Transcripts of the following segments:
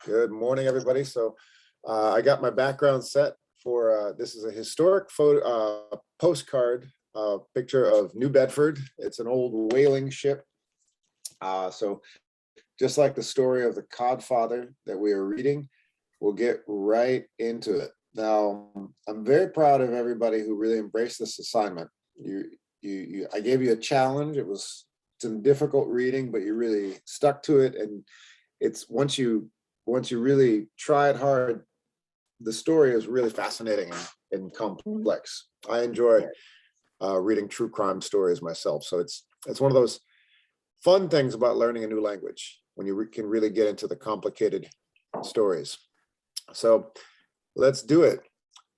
Good morning, everybody. So I got my background set for this is a historic photo postcard picture of New Bedford. It's an old whaling ship. So just like the story of the Codfather that we are reading, we'll get right into it. Now, I'm very proud of everybody who really embraced this assignment. I gave you a challenge. It was some difficult reading, but you really stuck to it. And it's once you really try it hard, the story is really fascinating and complex. I enjoy reading true crime stories myself. So it's one of those fun things about learning a new language, when you can really get into the complicated stories. So let's do it.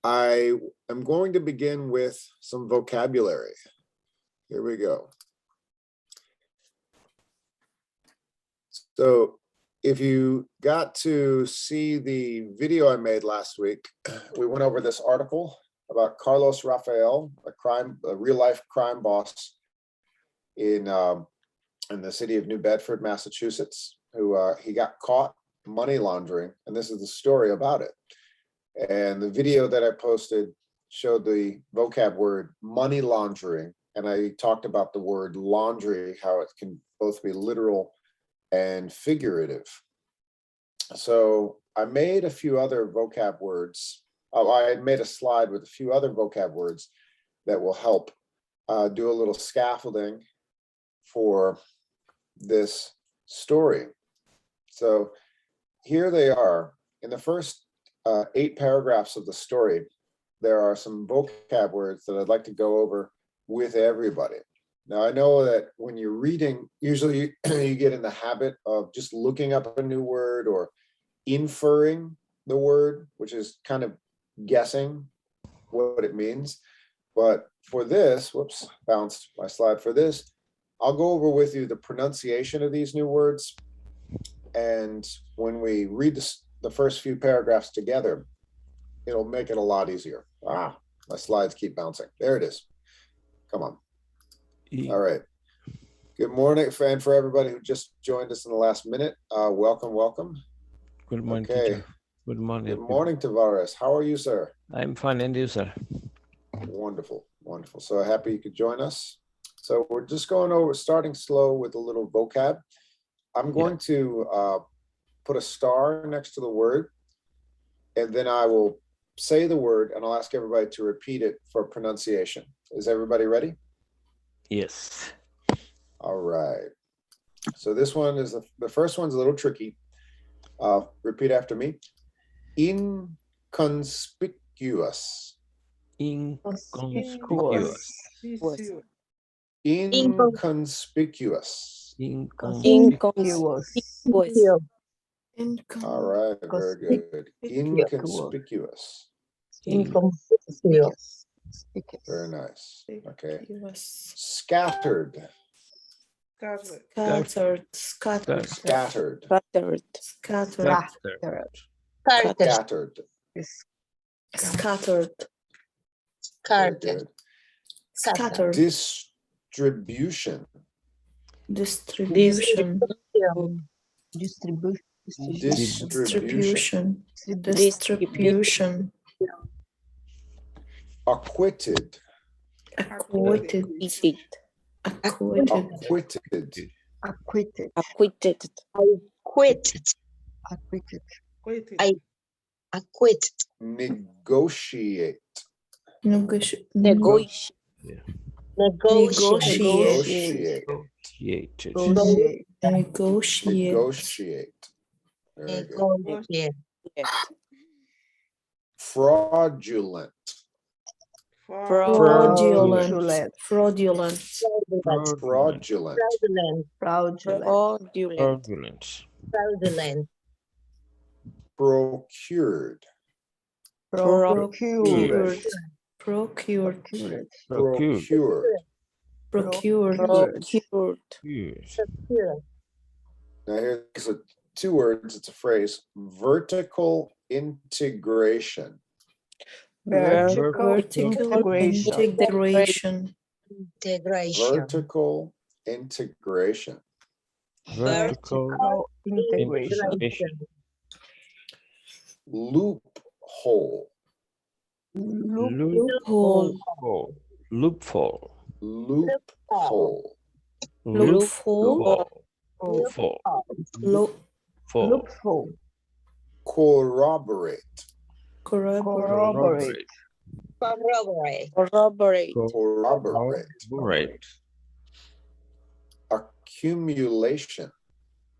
I am going to begin with some vocabulary. Here we go. So if you got to see the video I made last week, we went over this article about Carlos Rafael, a real life crime boss in the city of New Bedford, Massachusetts, who he got caught money laundering, and this is the story about it. And the video that I posted showed the vocab word money laundering, and I talked about the word laundry, how it can both be literal and figurative. So I made a few other vocab words. I had made a slide with a few other vocab words that will help do a little scaffolding for this story. So here they are. In the first 8 paragraphs of the story, there are some vocab words that I'd like to go over with everybody. Now, I know that when you're reading, usually you get in the habit of just looking up a new word or inferring the word, which is kind of guessing what it means. But for this, whoops, bounced my slide. For this, I'll go over with you the pronunciation of these new words. And when we read the first few paragraphs together, it'll make it a lot easier. Ah, my slides keep bouncing. There it is. Come on. All right. Good morning, and for everybody who just joined us in the last minute, welcome. Good morning, okay. Teacher. Good morning. Good morning, Tavares. How are you, sir? I'm fine, and you, sir? Wonderful. So happy you could join us. So we're just going over, starting slow with a little vocab. I'm going to put a star next to the word, and then I will say the word, and I'll ask everybody to repeat it for pronunciation. Is everybody ready? Yes. All right. So this one is the first one's a little tricky. Repeat after me. Inconspicuous. Inconspicuous. Inconspicuous. All right, very good. Inconspicuous. Very nice. Okay. Scattered. Scattered. Scattered. Distribution. Acquitted. Negotiate. Very good. Fraudulent. Procured. Now here's 2 words, it's a phrase. Vertical integration. Vertical integration. Vertical integration. Vertical integration. loophole, Loophole. Loophole. loophole, Loophole. Loophole. Loophole. corroborate, Corroborate. Corroborate. Corroborate. corroborate, accumulation,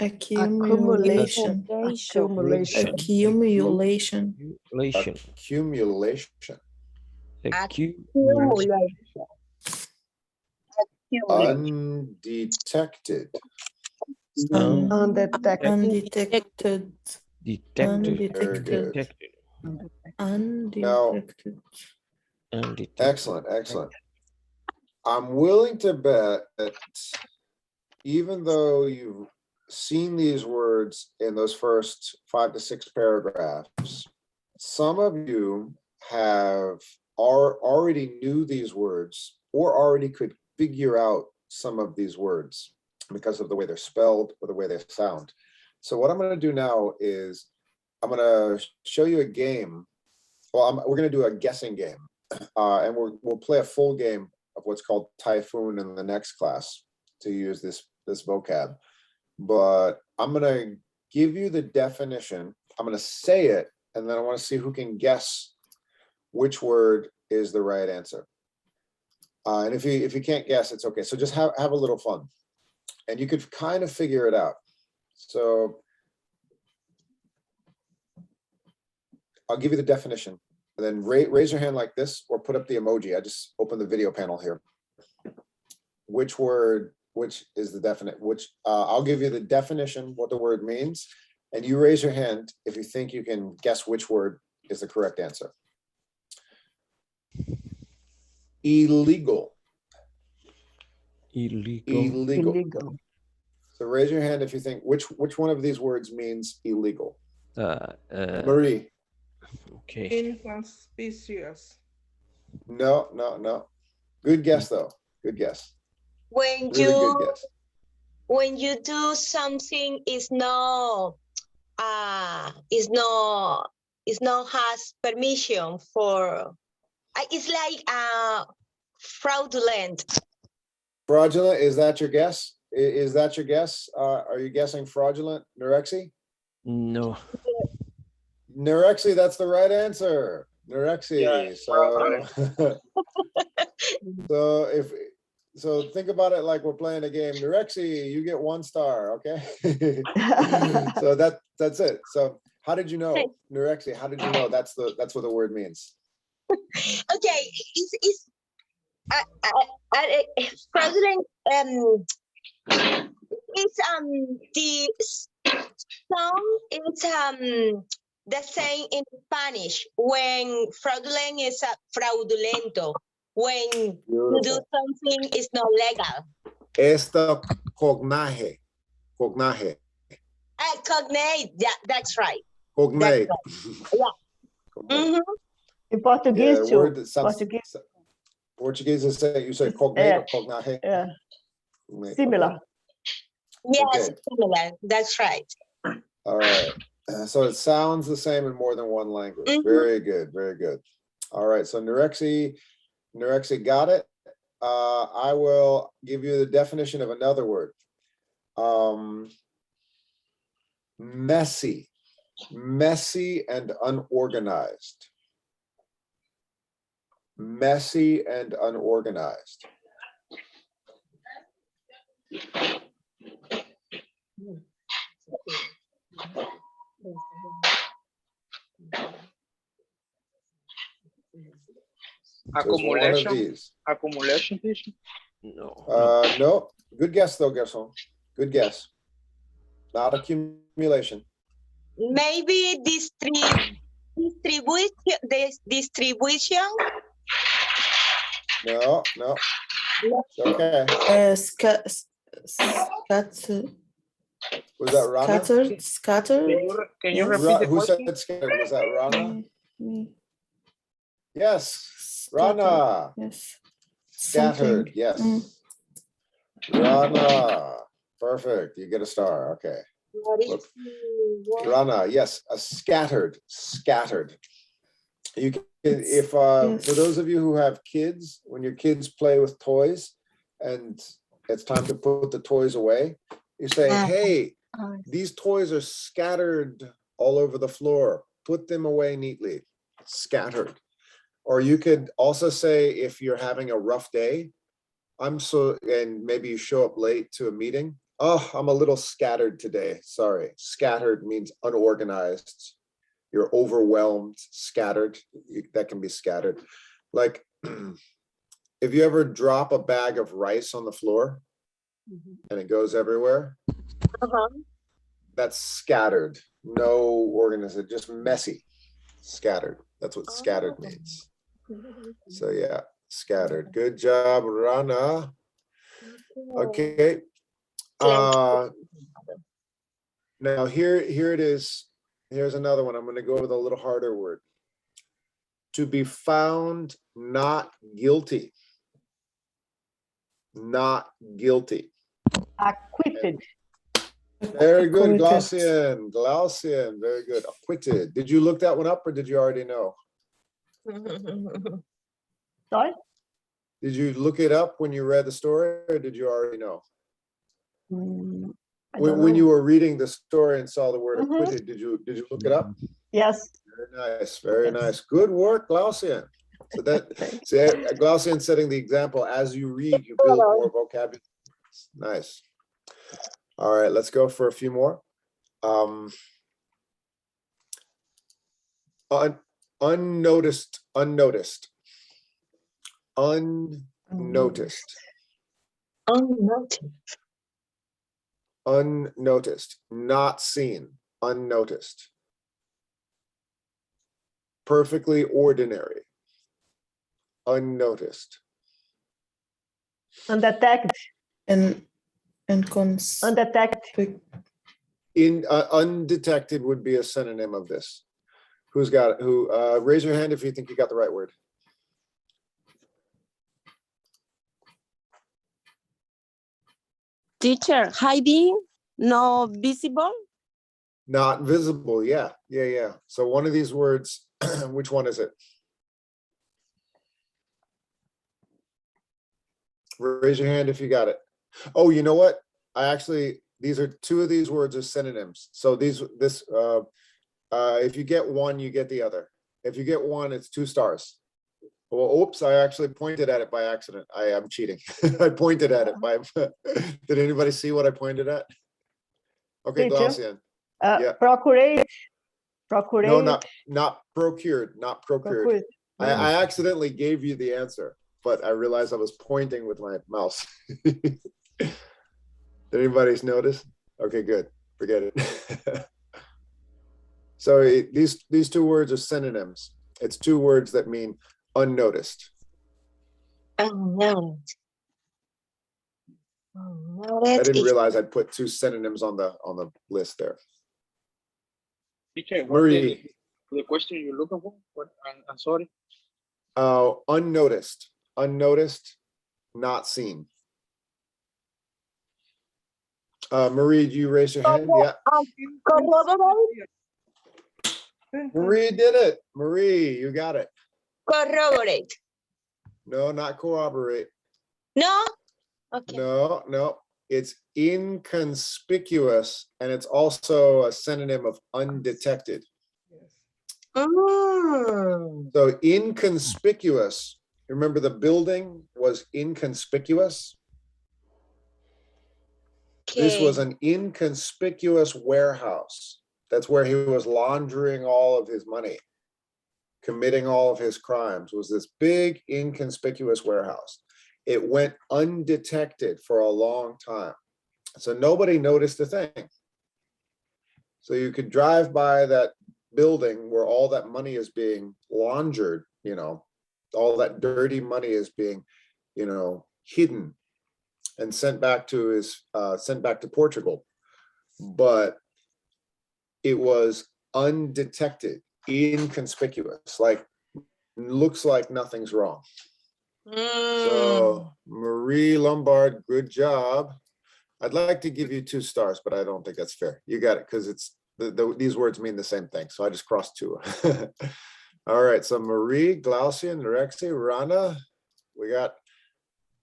Accumulation. Accumulation. Accumulation. accumulation, Accumulation. undetected, Undetected. Detected. Very good. Detected. Undetected. Undetected. Excellent, excellent. I'm willing to bet that even though you've seen these words in those first 5 to 6 paragraphs, some of you already knew these words or already could figure out some of these words because of the way they're spelled or the way they sound. So what I'm going to do now is I'm going to show you a game. Well, we're going to do a guessing game, and we'll play a full game of what's called Typhoon in the next class to use this vocab. But I'm going to give you the definition. I'm going to say it, and then I want to see who can guess which word is the right answer. And if you can't guess, it's okay. So just have a little fun, and you could kind of figure it out. So I'll give you the definition, and then raise your hand like this, or put up the emoji. I just opened the video panel here. Which is the definite? I'll give you the definition, what the word means, and you raise your hand if you think you can guess which word is the correct answer. Illegal. Illegal. So raise your hand if you think which one of these words means illegal. Marie. Okay. Inconspicuous. No. Good guess though. Good guess. When Really good guess. when you do something is not has permission for, it's like fraudulent. Fraudulent, is that your guess? Is that your guess? Are you guessing fraudulent, Norexi? No. Norexi, that's the right answer. Norexi. Yeah, So think about it like we're playing a game. Norexi, you get 1 star, okay? So that's it. So how did you know, Norexi? How did you know that's what the word means? Okay, it's fraudulent. It's the sound is the same in Spanish. When fraudulent is fraudulento. When you do something is not legal. Esto cognaje. Cognate, yeah, that's right. Cognate. Yeah. Mm-hmm. In Portuguese Yeah, too. word that sounds- Portuguese. Portuguese is you say cognate or cognaje? Yeah. Cognate, Similar. okay. Yes, Okay. similar. That's right. All right. So it sounds the same in more than one language. Mhm. Very good. Very good. All right. So Norexi got it. I will give you the definition of another word. Messy and unorganized. Messy and unorganized. So it's one of these. Accumulation, teacher. No. No. Good guess though, Gerson. Good guess. Not accumulation. Maybe distribution. No. Okay. Was that Rana? Scattered. Can you Yes. repeat the Who said question? scattered? Was that Rana? Me. Yes. Scattered. Rana. Yes. Scattered. Something. Yes. Mm. Rana. Perfect. You get a star. Okay. What is Look. what? Rana, yes, a scattered. You can, if Yes. for those of you who have kids, when your kids play with toys and it's time to put the toys away, you say, hey, these toys are scattered all over the floor. Put them away neatly. Scattered. Or you could also say, if you're having a rough day, and maybe you show up late to a meeting. Oh, I'm a little scattered today. Sorry. Scattered means unorganized. You're overwhelmed, scattered. That can be scattered. Like if you ever drop a bag of rice on the floor and it goes everywhere, that's scattered. No organization, just messy. Scattered. That's what scattered means. So yeah, scattered. Good job, Rana. Okay. Now here it is. Here's another one. I'm going to go with a little harder word. To be found not guilty. Not guilty. Acquitted. Very good, Acquitted. Glaucian. Very good. Acquitted. Did you look that one up or did you already know? Sorry? Did you look it up when you read the story or did you already know? I don't When know. you were reading the story and saw the word Mhm. acquitted, did you look it up? Yes. Very nice, very Yes. nice. Good work, Glaucian. So that Thanks. see, Glaucian setting the example. As you read, you build more vocabulary. Nice. All right, let's go for a few more. Unnoticed. Unnoticed. Unnoticed. Not seen. Unnoticed. Perfectly ordinary. Unnoticed. Undetected. And Undetected. Undetected would be a synonym of this. Who's got it? Who? Raise your hand if you think you got the right word. Teacher, hiding, no visible. Not visible. Yeah. So one of these words, which one is it? Raise your hand if you got it. Oh, you know what? These are two of these words are synonyms. So if you get one, you get the other. If you get one, it's 2 stars. Well, oops, I actually pointed at it by accident. I am cheating. I pointed at it by, did anybody see what I pointed at? Okay, Teacher? Glaucian. Yeah. Procurate. No, not procured, not procured. Procurate. I accidentally gave you the answer, but I realized I was pointing with my mouse. Did anybody notice? Okay, good. Forget it. So these 2 words are synonyms. It's 2 words that mean unnoticed. Unnoticed. I didn't realize I'd put 2 synonyms on the list there. Teacher, Marie. the question you're looking for? What? I'm sorry. Unnoticed. Unnoticed, not seen. Marie, do you raise your hand? Yeah. Marie did it. Marie, you got it. Corroborate. No, not corroborate. No? Okay. No. It's inconspicuous, and it's also a synonym of undetected. So inconspicuous, remember the building was inconspicuous? This was an inconspicuous warehouse. That's where he was laundering all of his money, committing all of his crimes, was this big inconspicuous warehouse. It went undetected for a long time. So nobody noticed a thing. So you could drive by that building where all that money is being laundered, all that dirty money is being, hidden and sent back to Portugal. But it was undetected, inconspicuous, like looks like nothing's wrong. So Marie Lombard, good job. I'd like to give you 2 stars, but I don't think that's fair. You got it, because it's these words mean the same thing. So I just crossed 2. All right, so Marie, Glaucian, Rexy, Rana, we got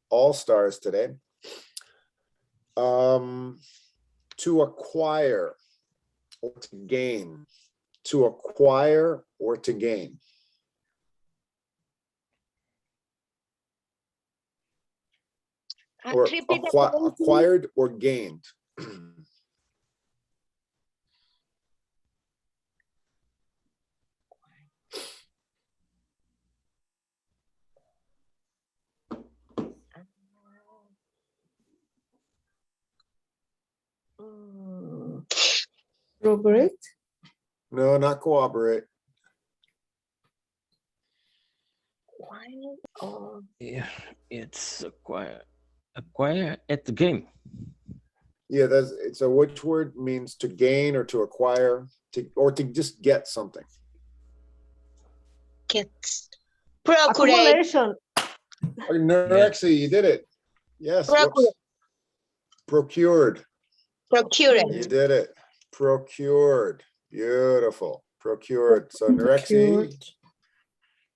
all stars today. To acquire or to gain. To acquire or to gain. Or Repeat that again, please. acquired or gained. Mm, Corroborate. No, not cooperate. acquire or Yeah, it's acquire at the game. Yeah, so which word means to gain or to acquire, or to just get something? get. Procurate. Accumulation. Oh, no, actually, you did it. Yes. Whoops. Procured. Procurate. You did it. Procured. Beautiful. Procured. So Nerexy, Procured.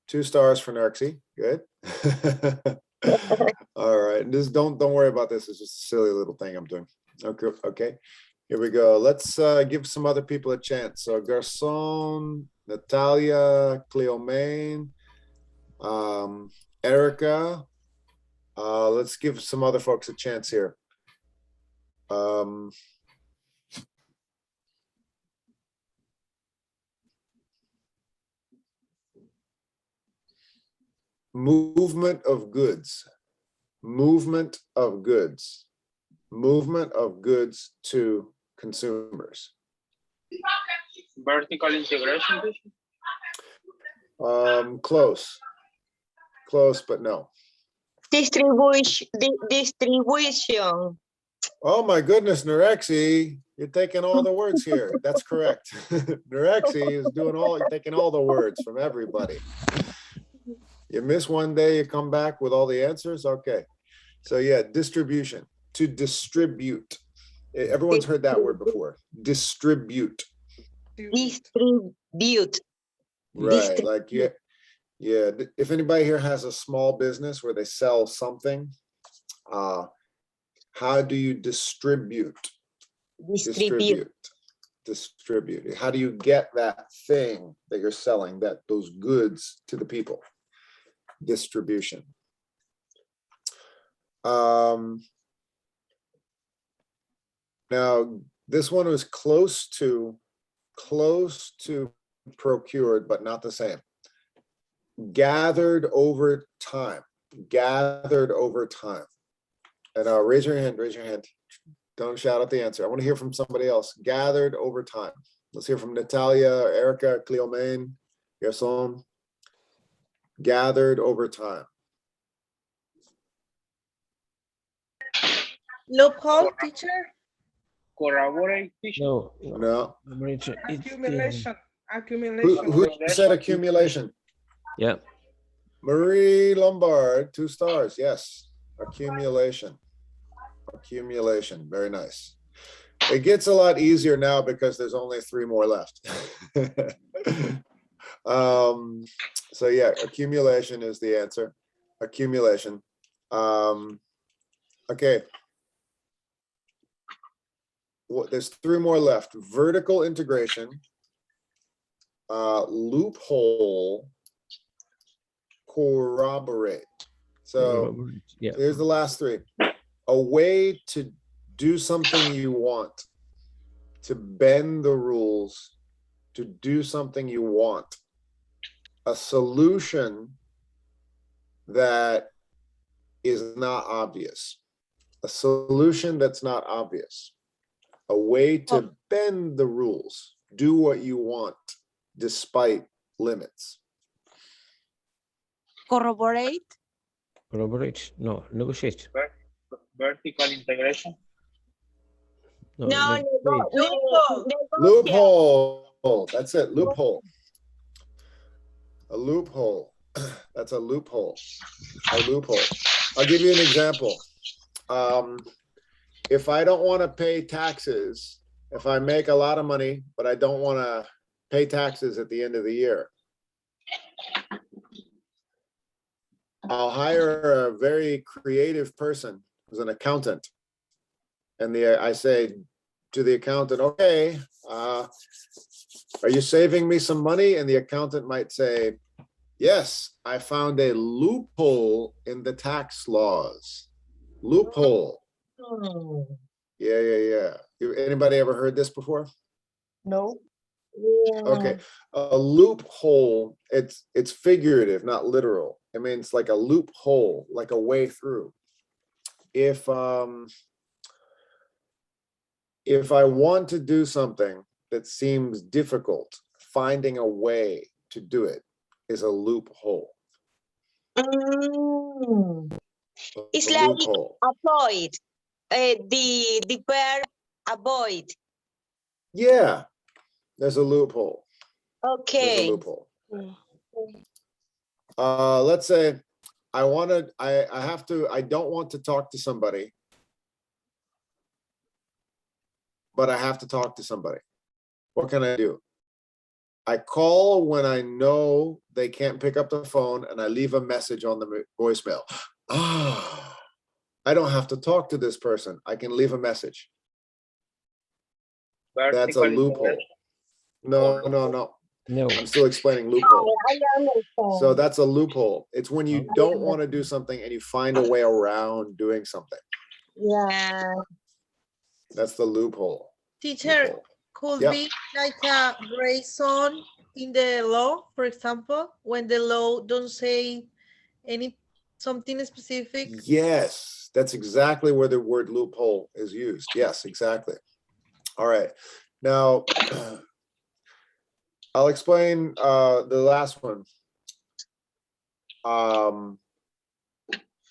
2 stars for Nerexy. Good. All right. Just don't worry about this. It's just a silly little thing I'm doing. Okay. Okay. Here we go. Let's give some other people a chance. So Garcon, Natalia, Cleomaine, Erica. Let's give some other folks a chance here. Movement of goods. Movement of goods. Movement of goods to consumers. Vertical integration. Close. Close, but no. Distribution. Distribution. Oh my goodness, Nerexy, you're taking all the words here. That's correct. Nerexy is taking all the words from everybody. You miss one day, you come back with all the answers. Okay. So yeah, distribution. To distribute. Everyone's heard that word before. Distribute. Distribute. Right. Like yeah. If anybody here has a small business where they sell something, how do you distribute? Distribute. How do you get that thing that you're selling, those goods to the people? Distribution. Now this one was close to procured, but not the same. Gathered over time. Gathered over time. And raise your hand, Don't shout out the answer. I want to hear from somebody else. Gathered over time. Let's hear from Natalia, Erica, Cleomaine, Gerson. Gathered over time. Loophole, teacher. Corroborate. No, No. Accumulation. Who said accumulation? Yeah. Marie Lombard, 2 stars. Yes. Accumulation. Accumulation. Very nice. It gets a lot easier now because there's only 3 more left. So yeah, accumulation is the answer. Accumulation. Okay. Well, there's 3 more left. Vertical integration, loophole, corroborate. So yeah. here's the last 3. A way to do something you want, to bend the rules, to do something you want. A solution that is not obvious. A solution that's not obvious. A way to bend the rules, do what you want despite limits. Corroborate. Corroborate. No, negotiate. Vertical integration. No, No, negotiate. Loophole. That's it. Loophole. A loophole. That's a loophole. A loophole. I'll give you an example. if I don't want to pay taxes, if I make a lot of money, but I don't want to pay taxes at the end of the year, I'll hire a very creative person who's an accountant. And I say to the accountant, okay, are you saving me some money? And the accountant might say, yes, I found a loophole in the tax laws. Loophole. Yeah. Anybody ever heard this before? No. Okay, a loophole, it's figurative, not literal. I mean, it's like a loophole, like a way through. If I want to do something that seems difficult, finding a way to do it is a loophole. It's A like loophole. avoid. The verb avoid. Yeah, there's a loophole. There's a Okay. loophole. Let's say I don't want to talk to somebody, but I have to talk to somebody. What can I do? I call when I know they can't pick up the phone and I leave a message on the voicemail. I don't have to talk to this person. I can leave a message. That's a Vertical loophole. integration. No. No. I'm still explaining loophole. I understand. So that's a loophole. It's when you don't want to do something and you find a way around doing something. Yeah. That's the loophole. Teacher, Loophole. could Yep. be like a gray zone in the law, for example, when the law don't say something specific. Yes, that's exactly where the word loophole is used. Yes, exactly. All right. Now, I'll explain the last one.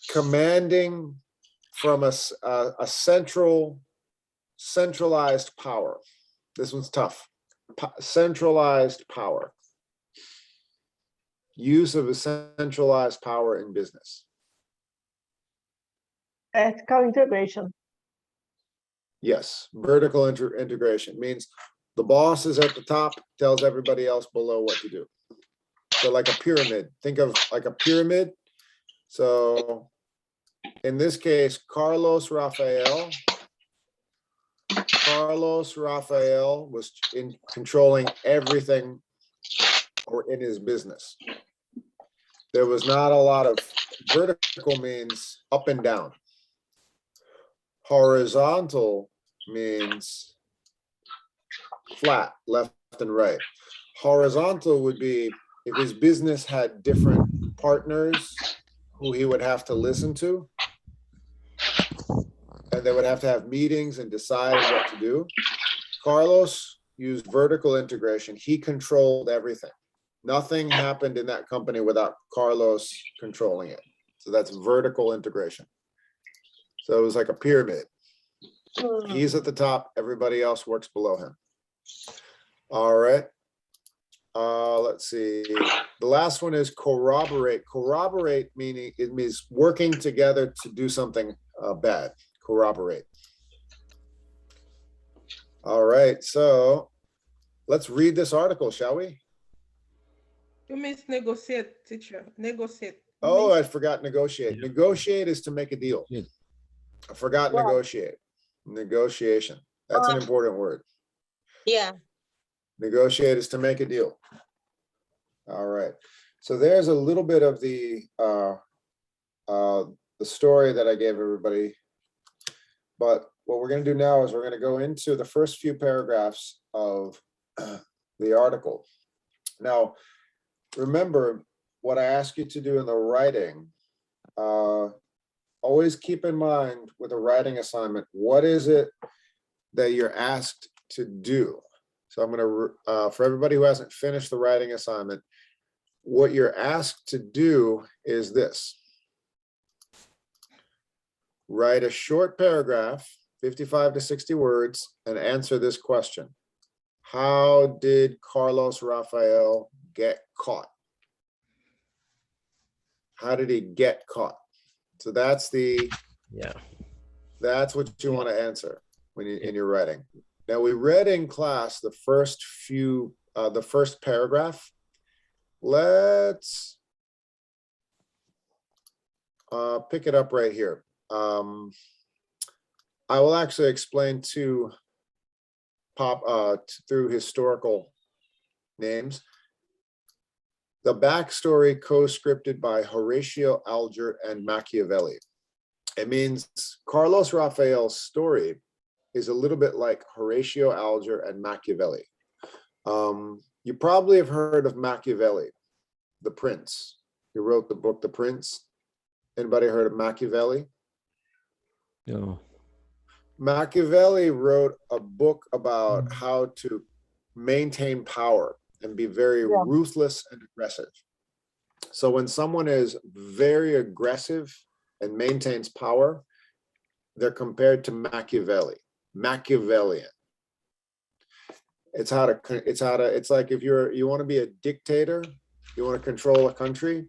Commanding from a centralized power. This one's tough. Centralized power. Use of a centralized power in business. Vertical integration. Yes, vertical integration means the boss is at the top, tells everybody else below what to do. So like a pyramid, think of like a pyramid. So in this case, Carlos Rafael was in controlling everything or in his business. There was not a lot of vertical means up and down. Horizontal means flat, left and right. Horizontal would be if his business had different partners who he would have to listen to, and they would have to have meetings and decide what to do. Carlos used vertical integration. He controlled everything. Nothing happened in that company without Carlos controlling it. So that's vertical integration. So it was like a pyramid. He's at the top, everybody else works below him. All right. Let's see. The last one is corroborate. Corroborate meaning it means working together to do something bad. Corroborate. All right. So let's read this article, shall we? You mean negotiate, teacher. Negotiate. Oh, I forgot negotiate. Negotiate is to make a deal. Good. I forgot negotiate. Negotiation. That's an important word. Yeah. Negotiate is to make a deal. All right. So there's a little bit of the story that I gave everybody. But what we're going to do now is we're going to go into the first few paragraphs of the article. Now, remember what I ask you to do in the writing. Always keep in mind with a writing assignment, what is it that you're asked to do? So I'm going to, for everybody who hasn't finished the writing assignment, what you're asked to do is this. Write a short paragraph, 55 to 60 words, and answer this question. How did Carlos Rafael get caught? How did he get caught? So that's the That's what you want to answer when you in your writing. Now we read in class the first paragraph. Let's pick it up right here. I will actually explain through historical names. The backstory co-scripted by Horatio Alger and Machiavelli. It means Carlos Rafael's story is a little bit like Horatio Alger and Machiavelli. You probably have heard of Machiavelli, the prince. He wrote the book, The Prince. Anybody heard of Machiavelli? No. Machiavelli wrote a book about how to maintain power and be very ruthless and aggressive. So when someone is very aggressive and maintains power, they're compared to Machiavelli, Machiavellian. It's like if you want to be a dictator, you want to control a country,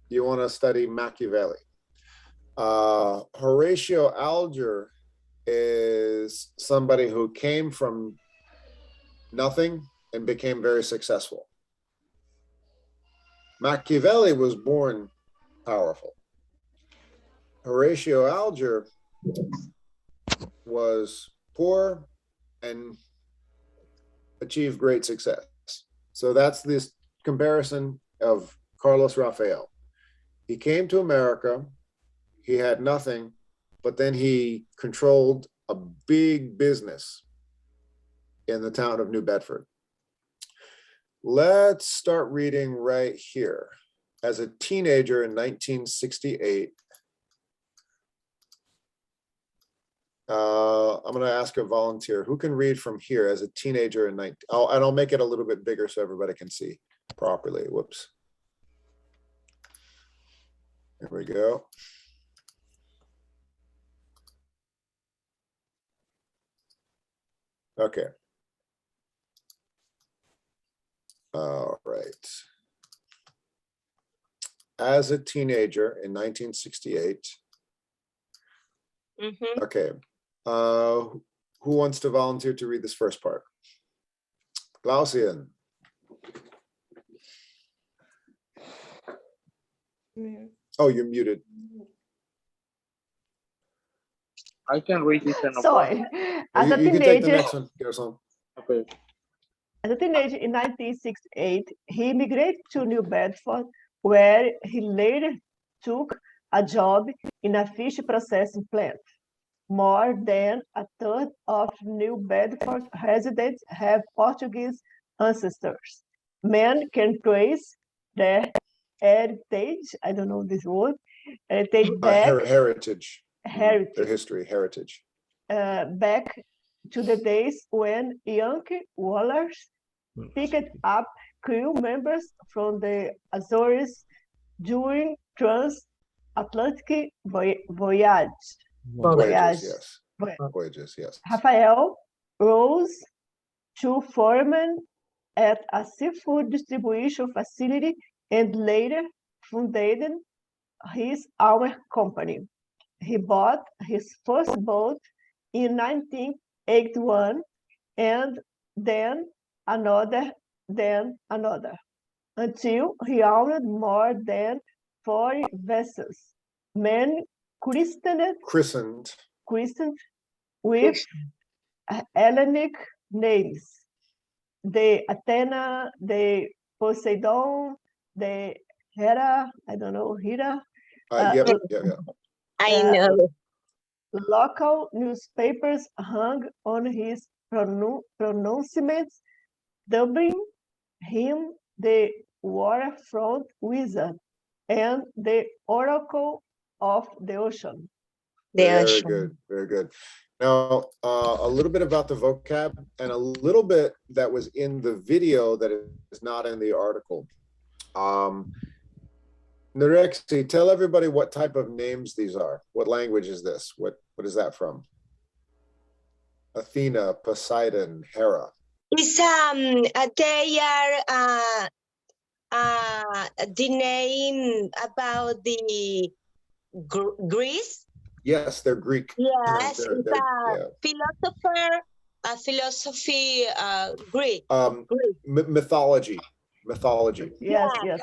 you want to study Machiavelli. Horatio Alger is somebody who came from nothing and became very successful. Machiavelli was born powerful. Horatio Alger was poor and achieved great success. So that's this comparison of Carlos Rafael. He came to America, he had nothing, but then he controlled a big business in the town of New Bedford. Let's start reading right here. As a teenager in 1968, I'm going to ask a volunteer who can read from here as a teenager in and I'll make it a little bit bigger so everybody can see properly. Whoops. There we go. Okay. All right. As a teenager in 1968. Mhm. Okay. Who wants to volunteer to read this first part? Glaucian. Oh, you're muted. I can read this and Sorry. As You a can take the teenager, next one. Garrison. Okay. As a teenager in 1968, he immigrated to New Bedford, where he later took a job in a fish processing plant. More than a third of New Bedford residents have Portuguese ancestors. Men can trace their heritage, I don't know this word, heritage back, Heritage. heritage. Their history, heritage. Back to the days when Yankee whalers picked up crew members from the Azores during transatlantic voyage. Voyages, yes. Voy- Voyages, yes. Rafael rose to foreman at a seafood distribution facility and later funded his own company. He bought his first boat in 1981 and then another, until he owned more than 40 vessels. Men christened with Hellenic names. The Athena, the Poseidon, the Hera, I don't know, Hera. Yep. I know. Local newspapers hung on his pronouncements, dubbing him the waterfront wizard and the oracle of the ocean. Very good, very good. Now, a little bit about the vocab and a little bit that was in the video that is not in the article. Narexi, tell everybody what type of names these are. What language is this? What is that from? Athena, Poseidon, Hera. It's they are the name about the Greece. Yes, they're Greek. Yes, They're- it's they're- a philosophy, Greek. Greek. Mythology. Yes, yes.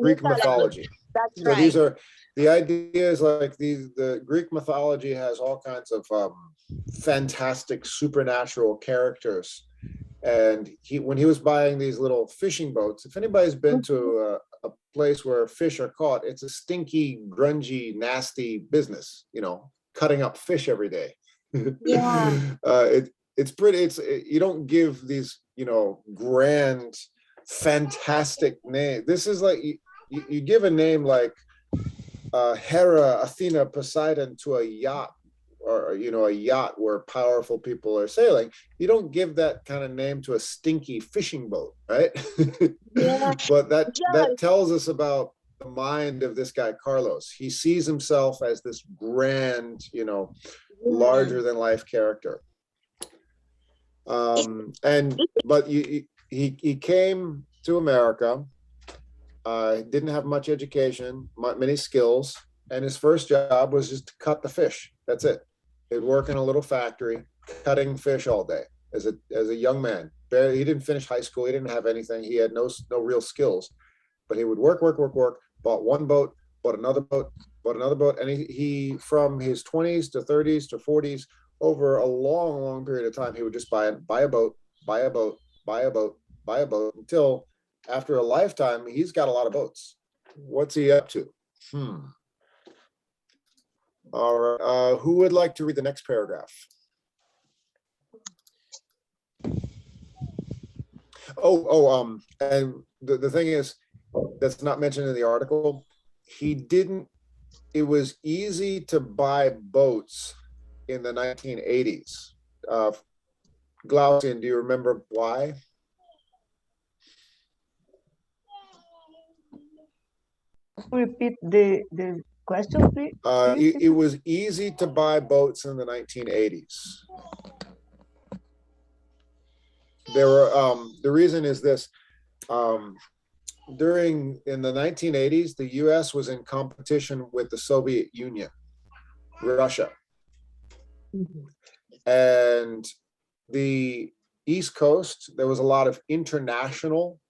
Greek mythology. That's So right. these are, the idea is like the Greek mythology has all kinds of fantastic supernatural characters. And when he was buying these little fishing boats, if anybody's been to a place where fish are caught, it's a stinky, grungy, nasty business, you know, cutting up fish every day. Yeah. It's pretty, you don't give these, you know, grand, fantastic name. This is like, you give a name like Hera, Athena, Poseidon to a yacht, or, you know, a yacht where powerful people are sailing. You don't give that kind of name to a stinky fishing boat, right? Yeah. But that tells us about the mind of this guy, Carlos. He sees himself as this grand, you know, larger than life character. But he came to America, didn't have much education, many skills, and his first job was just to cut the fish. That's it. He'd work in a little factory, cutting fish all day as a young man. He didn't finish high school. He didn't have anything. He had no real skills, but he would work, bought one boat, bought another boat, and he from his 20s to 30s to 40s, over a long period of time, he would just buy a boat, until after a lifetime, he's got a lot of boats. What's he up to? All right, who would like to read the next paragraph? And the thing is, that's not mentioned in the article. It was easy to buy boats in the 1980s. Glaucian, do you remember why? Repeat the question, please. It was easy to buy boats in the 1980s. There were, the reason is this, in the 1980s, the US was in competition with the Soviet Union, Russia. And the East Coast, there was a lot of international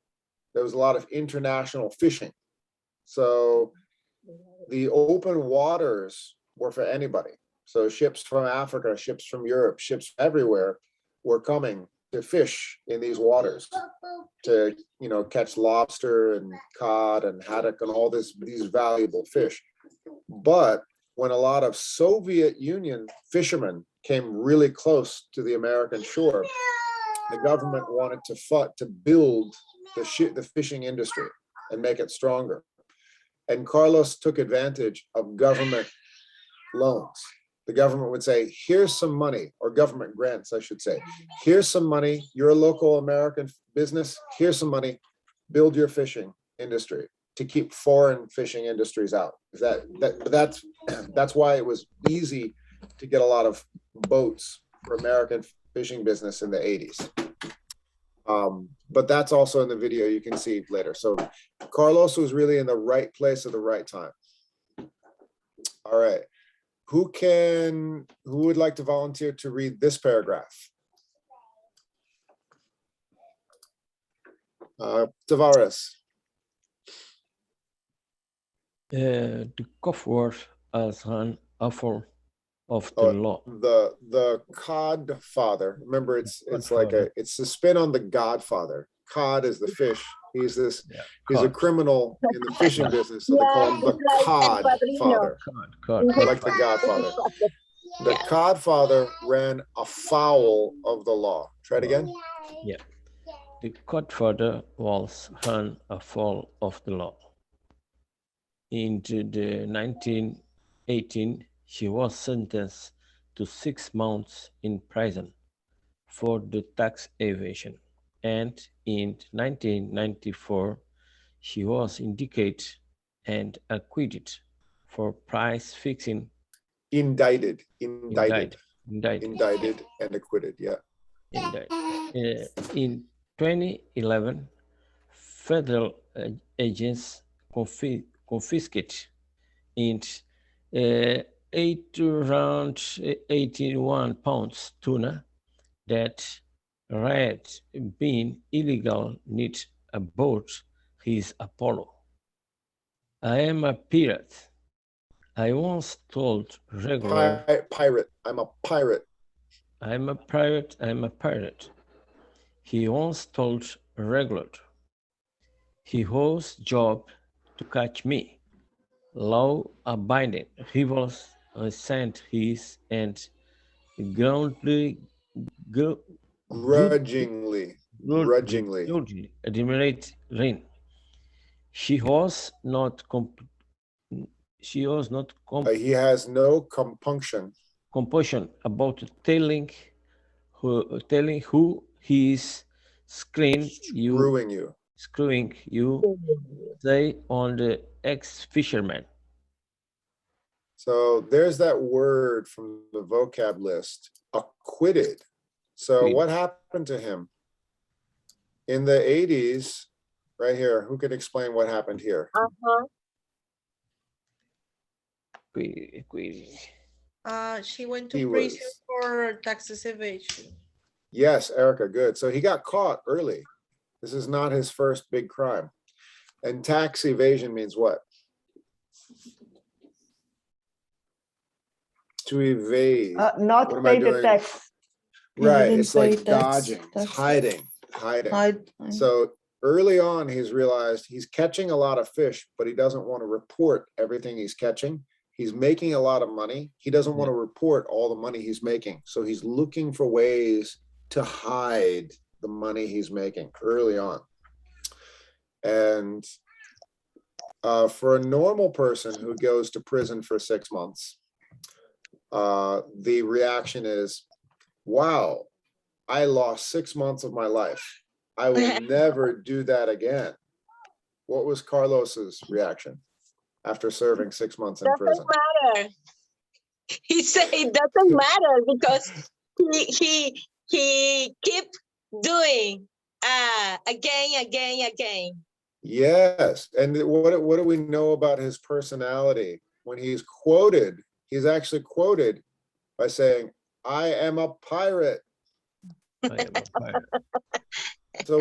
fishing. So the open waters were for anybody. So ships from Africa, ships from Europe, ships everywhere were coming to fish in these waters to, you know, catch lobster and cod and haddock and all these valuable fish. But when a lot of Soviet Union fishermen came really close to the American shore, the government wanted to build the fishing industry and make it stronger. And Carlos took advantage of government loans. The government would say, here's some money, or government grants, I should say. Here's some money. You're a local American business. Here's some money. Build your fishing industry to keep foreign fishing industries out. That's why it was easy to get a lot of boats for American fishing business in the 80s. But that's also in the video, you can see later. So Carlos was really in the right place at the right time. All right. Who would like to volunteer to read this paragraph? Tavares. The Codfather as an author of the law. The Codfather. Remember, it's like it's a spin on the Godfather. Cod is the fish. He's a criminal in the fishing business, so they call him the Codfather. Like the Godfather. The Codfather ran afoul of the law. Try it again. Yeah. The Codfather was ran afoul of the law. In the 1918, he was sentenced to 6 months in prison for the tax evasion. And in 1994, he was indicted and acquitted for price fixing. Indicted and acquitted, yeah. In 2011, federal agents confiscated and around 81 pounds tuna that had been illegal needs aboard his Apollo. I am a pirate. I once told regular, Pirate. I'm a pirate. I'm a pirate, I'm a pirate. He once told regular, his job to catch me. Law-abiding rivals sent his and groundly, Grudgingly. admirate Rin. She was not He has no compunction. compassion about telling who he is screwing you say on the ex-fisherman. So there's that word from the vocab list, acquitted. So what happened to him? In the 80s, right here, who can explain what happened here? She went to He prison was- for taxes evasion. Yes, Erica, good. So he got caught early. This is not his first big crime. And tax evasion means what? To evade. Not What am I pay the doing? tax. Right, didn't it's like pay tax- dodging, it's tax. hiding. So early on, he's realized he's catching a lot of fish, but he doesn't want to report everything he's catching. He's making a lot of money. He doesn't want to report all the money he's making. So he's looking for ways to hide the money he's making early on. And for a normal person who goes to prison for 6 months, the reaction is, wow, I lost 6 months of my life. I will never do that again. What was Carlos's reaction after serving 6 months in prison? Doesn't matter. He said it doesn't matter because he keep doing again. Yes. And what do we know about his personality? When he's quoted, he's actually quoted by saying, I am a pirate. I am a pirate. So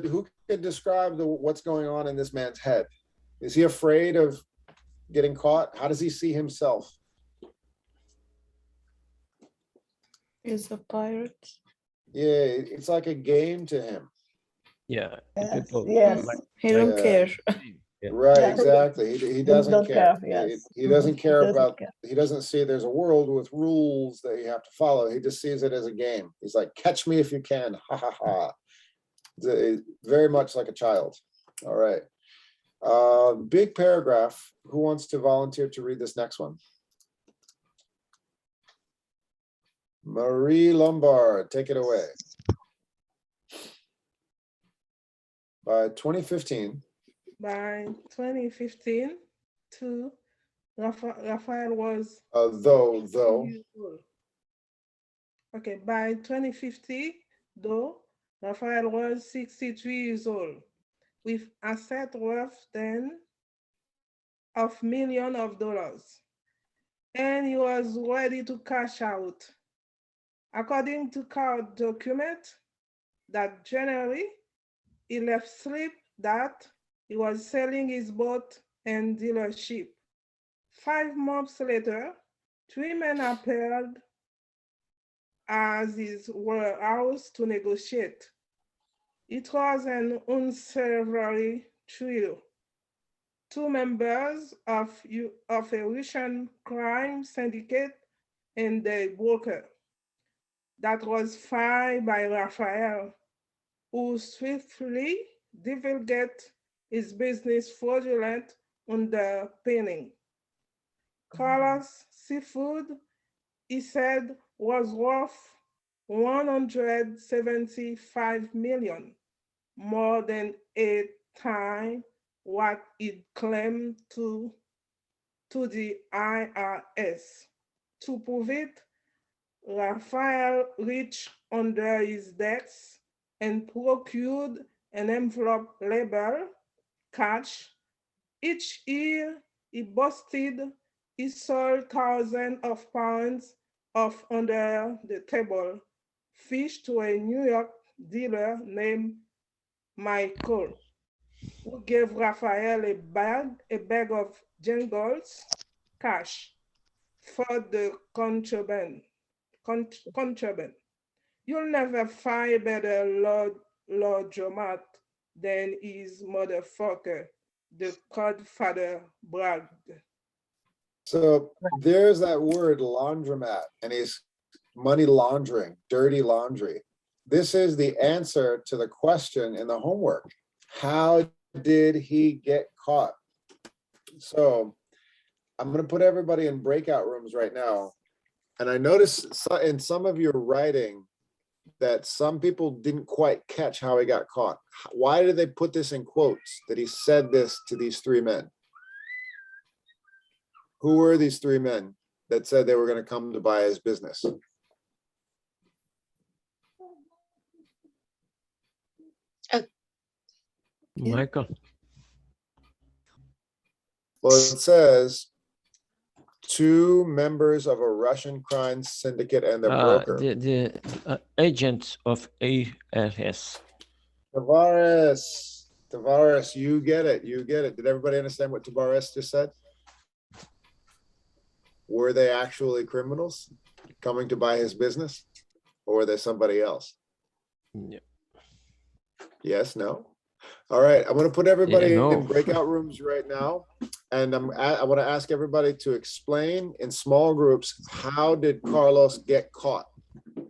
who can describe what's going on in this man's head? Is he afraid of getting caught? How does he see himself? He's a pirate. Yeah, it's like a game to him. Yeah. Yes, people yes. He don't Yeah. care. Yeah. Right, Yeah. exactly. He doesn't don't care. care, yes. He doesn't care Doesn't about, care. he doesn't see there's a world with rules that you have to follow. He just sees it as a game. He's like, catch me if you can, ha ha ha. Very much like a child. All right. Big paragraph. Who wants to volunteer to read this next one? Marie Lombard, take it away. By 2015. By 2015, Raphael was Though. years old. Okay, by 2050, though, Raphael was 63 years old, with asset worth then of millions of dollars, and he was ready to cash out. According to court document, that January, he left slip that he was selling his boat and dealership. 5 months later, 3 men appeared as his warehouse to negotiate. It was an unsavory trio. 2 members of a Russian crime syndicate and their broker. That was fired by Raphael, who swiftly divulged his business fraudulent underpinning. Carlos Seafood, he said, was worth 175 million, more than 8 times what it claimed to the IRS. To prove it, Raphael reached under his desk and procured an envelope labeled cash. Each year, he boasted He sold thousands of pounds of under the table fish to a New York dealer named Michael, who gave Raphael a bag of jingles, cash, for the contraband. You'll never find a better laundromat than his motherfucker, the Codfather bragged. So there's that word laundromat, and he's money laundering, dirty laundry. This is the answer to the question in the homework. How did he get caught? So I'm going to put everybody in breakout rooms right now. And I noticed in some of your writing that some people didn't quite catch how he got caught. Why did they put this in quotes, that he said this to these three men? Who were these three men that said they were going to come to buy his business? Michael. Well, it says two members of a Russian crime syndicate and their broker. The agent of ARS. Tavares, you get it. Did everybody understand what Tavares just said? Were they actually criminals coming to buy his business, or were they somebody else? Yeah. Yes, no? All right, I'm going to put everybody Yeah, no. in breakout rooms right now. And I want to ask everybody to explain in small groups, how did Carlos get caught?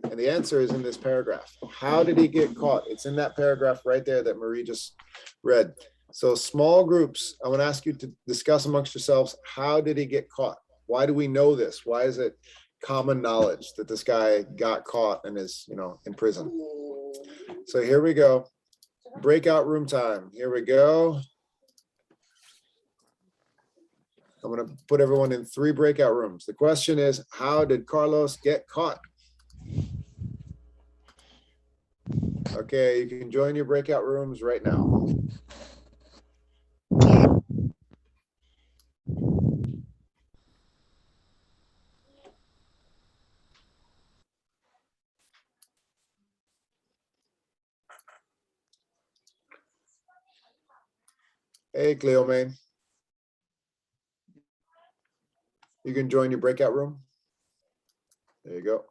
And the answer is in this paragraph. How did he get caught? It's in that paragraph right there that Marie just read. So small groups, I want to ask you to discuss amongst yourselves, how did he get caught? Why do we know this? Why is it common knowledge that this guy got caught and is, in prison? So here we go. Breakout room time. Here we go. I'm going to put everyone in 3 breakout rooms. The question is, how did Carlos get caught? Okay, you can join your breakout rooms right now. Hey, Cleomaine. You can join your breakout room. There you go.